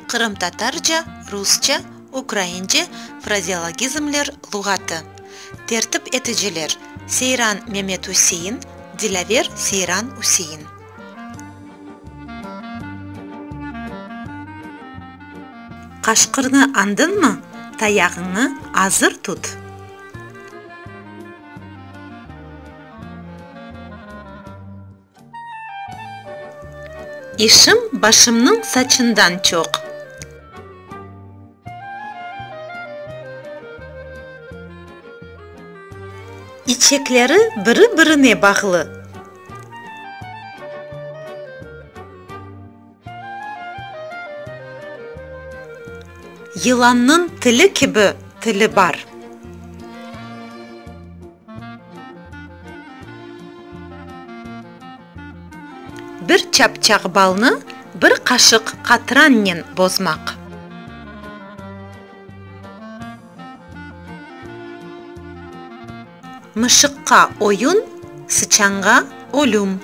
Кырым-татарча, русча, украинче фразеологизмлер лугаты. Тертип этежелер: Сейран Мемет Усейин, Дилавер Сейран Усейин. Кашкырны андынмы? Таягыңы азыр тут. Ишим башымның сачындан чоқ. İçeklері бірі-біріне бағылы. Йыланның тілі кебі тілі бар. Bir çapçaq balны bir қашық қатыраннен бозмақ. Мышыққа ойын, сычанға өлім.